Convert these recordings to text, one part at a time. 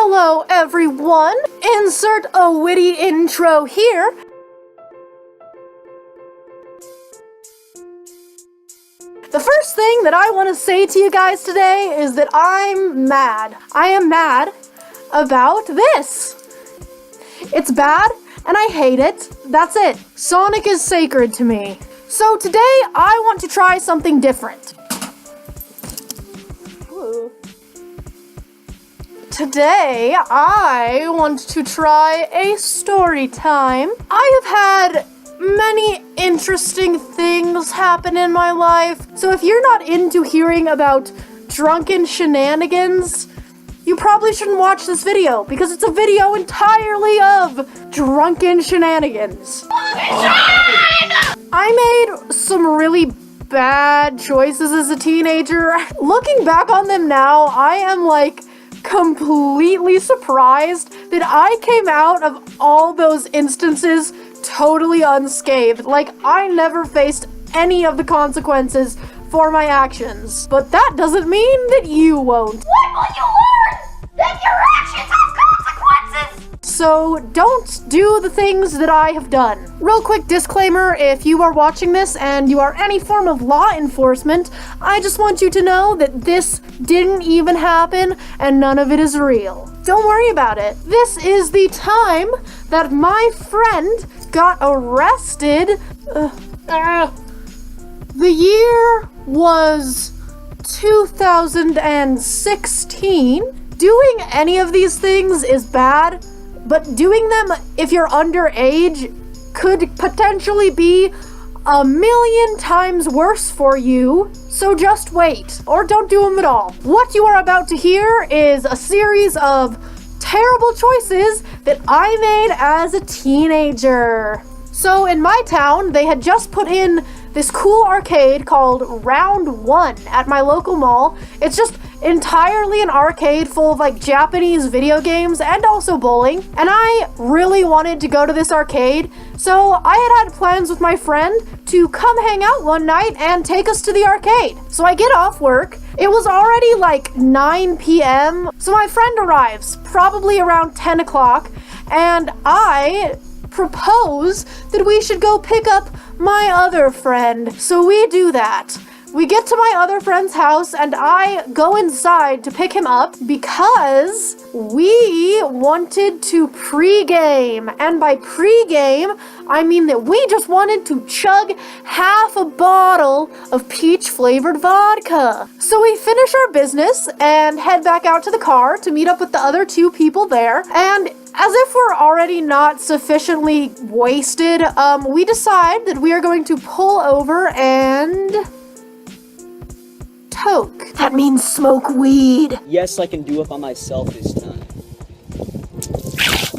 Hello everyone! Insert a witty intro here. The first thing that I want to say to you guys today is that I'm mad. I am mad about this. It's bad and I hate it. That's it. Sonic is sacred to me. So today I want to try something different. Ooh. Today I want to try a story time. I have had many interesting things happen in my life, so if you're not into hearing about drunken shenanigans, you probably shouldn't watch this video, because it's a video entirely of drunken shenanigans. I made some really bad choices as a teenager. Looking back on them now, I am completely surprised that I came out of all those instances totally unscathed. I never faced any of the consequences for my actions. But that doesn't mean that you won't. When will you learn that your actions have consequences? So don't do the things that I have done. Real quick disclaimer, if you are watching this and you are any form of law enforcement, I just want you to know that this didn't even happen and none of it is real. Don't worry about it. This is the time that my friend got arrested. The year was 2016. Doing any of these things is bad, but doing them if you're underage could potentially be 1,000,000 times worse for you. So just wait, or don't do them at all. What you are about to hear is a series of terrible choices that I made as a teenager. So in my town, they had just put in this cool arcade called Round 1 at my local mall. It's just entirely an arcade full of Japanese video games and also bowling. And I really wanted to go to this arcade, so I had plans with my friend to come hang out one night and take us to the arcade. So I get off work. It was already 9 p.m. So my friend arrives probably around 10 o'clock and I propose that we should go pick up my other friend. So we do that. We get to my other friend's house and I go inside to pick him up because we wanted to pregame. And by pregame, I mean that we just wanted to chug half a bottle of peach-flavored vodka. So we finish our business and head back out to the car to meet up with the other two people there. And as if we're already not sufficiently wasted, we decide that we are going to pull over and toke. That means smoke weed. Yes, I can do it by myself this time.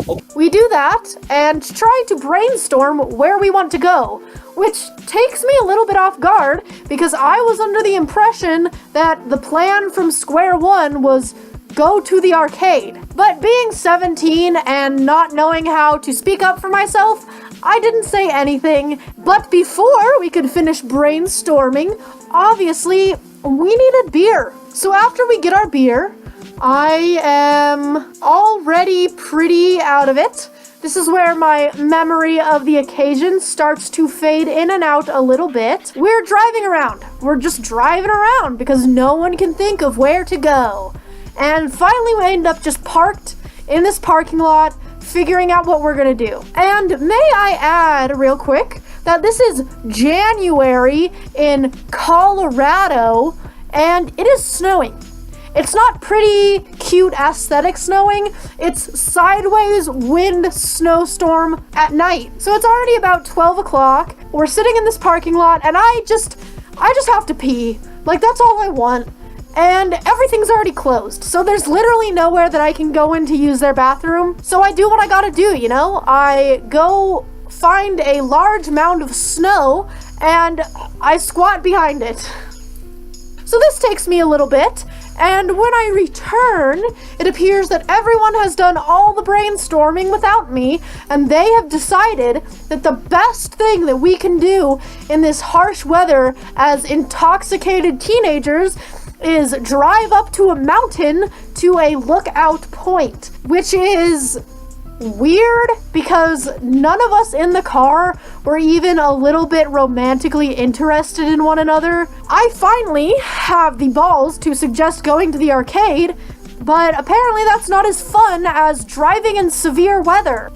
Oh. We do that and try to brainstorm where we want to go, which takes me a little bit off guard because I was under the impression that the plan from square one was go to the arcade. But being 17 and not knowing how to speak up for myself, I didn't say anything. But before we could finish brainstorming, obviously we needed beer. So after we get our beer, I am already pretty out of it. This is where my memory of the occasion starts to fade in and out a little bit. We're driving around. We're just driving around because no one can think of where to go. And finally we end up just parked in this parking lot, figuring out what we're gonna do. And may I add real quick that this is January in Colorado and it is snowing. It's not pretty cute aesthetic snowing, it's sideways wind snowstorm at night. So it's already about 12 o'clock. We're sitting in this parking lot and I just have to pee. That's all I want. And everything's already closed, so there's literally nowhere that I can go in to use their bathroom. So I do what I gotta do, I go find a large mound of snow and I squat behind it. So this takes me a little bit, and when I return, it appears that everyone has done all the brainstorming without me, and they have decided that the best thing that we can do in this harsh weather as intoxicated teenagers is drive up to a mountain to a lookout point, which is weird because none of us in the car were even a little bit romantically interested in one another. I finally have the balls to suggest going to the arcade, but apparently that's not as fun as driving in severe weather.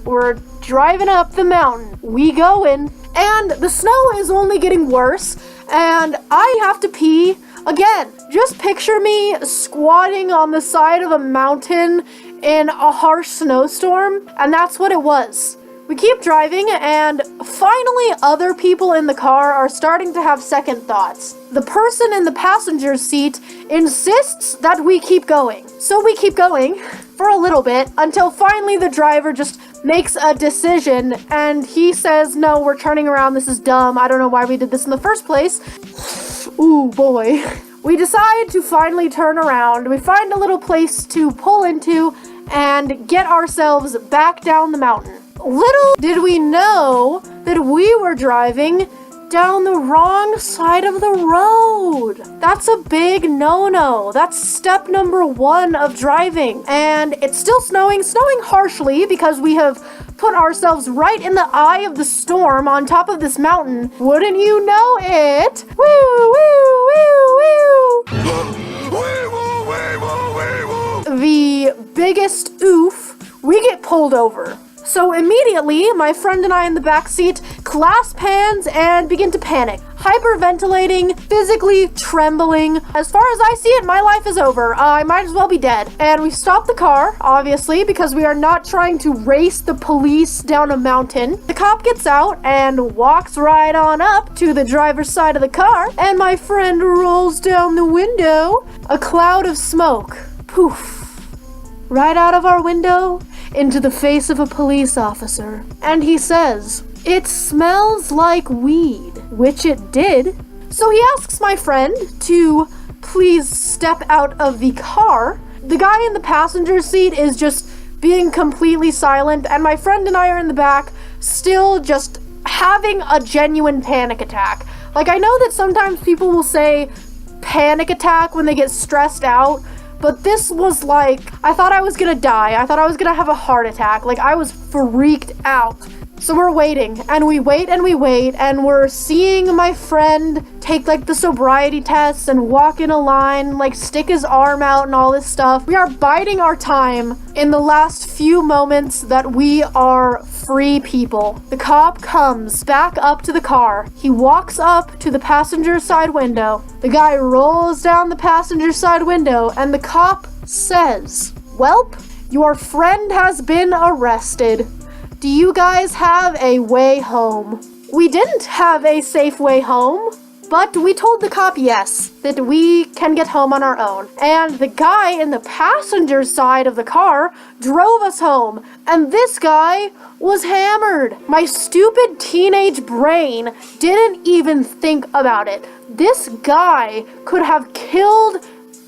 We're driving up the mountain. We going, and the snow is only getting worse, and I have to pee again. Just picture me squatting on the side of a mountain in a harsh snowstorm, and that's what it was. We keep driving, and finally other people in the car are starting to have second thoughts. The person in the passenger seat insists that we keep going. So we keep going for a little bit until finally the driver just makes a decision, and he says, no, we're turning around, this is dumb, I don't know why we did this in the first place. Ooh boy. We decide to finally turn around. We find a little place to pull into and get ourselves back down the mountain. Little did we know that we were driving down the wrong side of the road. That's a big no-no. That's step number 1 of driving. And it's still snowing harshly because we have put ourselves right in the eye of the storm on top of this mountain. Wouldn't you know it? Woo, woo, woo, woo! The biggest oof, we get pulled over. So immediately, my friend and I in the back seat clasp hands and begin to panic. Hyperventilating, physically trembling. As far as I see it, my life is over. I might as well be dead. And we stop the car, obviously, because we are not trying to race the police down a mountain. The cop gets out and walks right on up to the driver's side of the car, and my friend rolls down the window. A cloud of smoke. Poof. Right out of our window, into the face of a police officer. And he says, "It smells like weed," which it did. So he asks my friend to please step out of the car. The guy in the passenger seat is just being completely silent, and my friend and I are in the back, still just having a genuine panic attack. Like, I know that sometimes people will say panic attack when they get stressed out, but this was like, I thought I was gonna die. I thought I was gonna have a heart attack. Like, I was freaked out. So we're waiting, and we wait, and we're seeing my friend take, like, the sobriety tests and walk in a line, like, stick his arm out and all this stuff. We are biding our time in the last few moments that we are free people. The cop comes back up to the car. He walks up to the passenger side window. The guy rolls down the passenger side window, and the cop says, "Welp, your friend has been arrested. Do you guys have a way home?" We didn't have a safe way home, but we told the cop yes, that we can get home on our own. And the guy in the passenger side of the car drove us home, and this guy was hammered. My stupid teenage brain didn't even think about it. This guy could have killed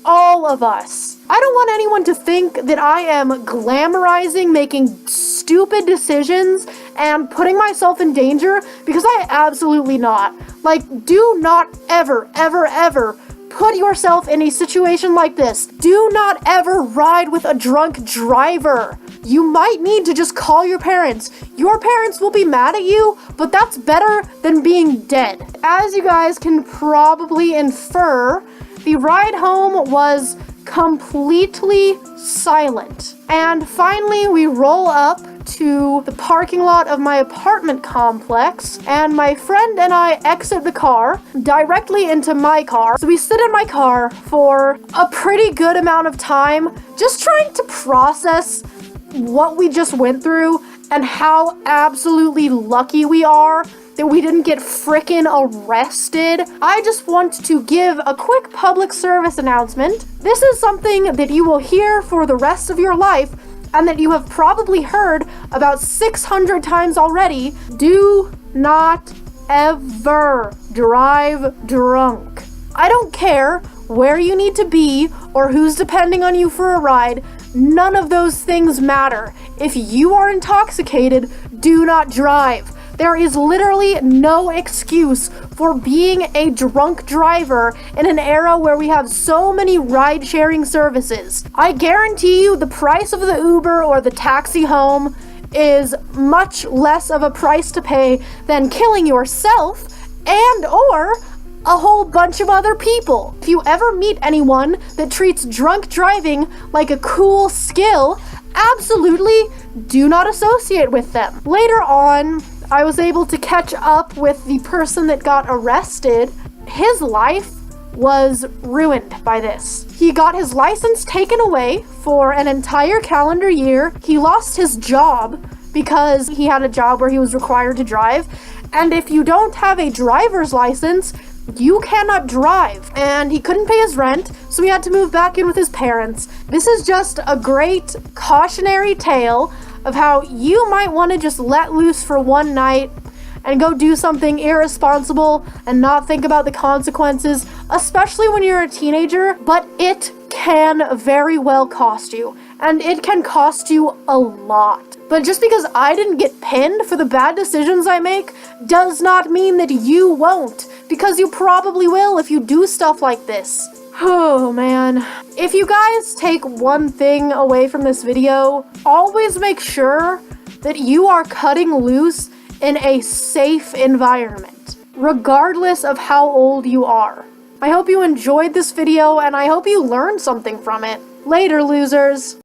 all of us. I don't want anyone to think that I am glamorizing making stupid decisions and putting myself in danger, because I absolutely not. Like, do not ever, ever, ever put yourself in a situation like this. Do not ever ride with a drunk driver. You might need to just call your parents. Your parents will be mad at you, but that's better than being dead. As you guys can probably infer, the ride home was completely silent. And finally, we roll up to the parking lot of my apartment complex, and my friend and I exit the car directly into my car. So we sit in my car for a pretty good amount of time, just trying to process what we just went through and how absolutely lucky we are that we didn't get frickin' arrested. I just want to give a quick public service announcement. This is something that you will hear for the rest of your life, and that you have probably heard about 600 times already. Do not ever drive drunk. I don't care where you need to be or who's depending on you for a ride. None of those things matter. If you are intoxicated, do not drive. There is literally no excuse for being a drunk driver in an era where we have so many ride-sharing services. I guarantee you the price of the Uber or the taxi home is much less of a price to pay than killing yourself and or a whole bunch of other people. If you ever meet anyone that treats drunk driving like a cool skill, absolutely do not associate with them. Later on, I was able to catch up with the person that got arrested. His life was ruined by this. He got his license taken away for an entire calendar year. He lost his job because he had a job where he was required to drive. And if you don't have a driver's license, you cannot drive. And he couldn't pay his rent, so he had to move back in with his parents. This is just a great cautionary tale of how you might want to just let loose for one night and go do something irresponsible and not think about the consequences, especially when you're a teenager, but it can very well cost you, and it can cost you a lot. But just because I didn't get pinned for the bad decisions I make does not mean that you won't, because you probably will if you do stuff like this. Oh man. If you guys take one thing away from this video, always make sure that you are cutting loose in a safe environment, regardless of how old you are. I hope you enjoyed this video, and I hope you learned something from it. Later, losers.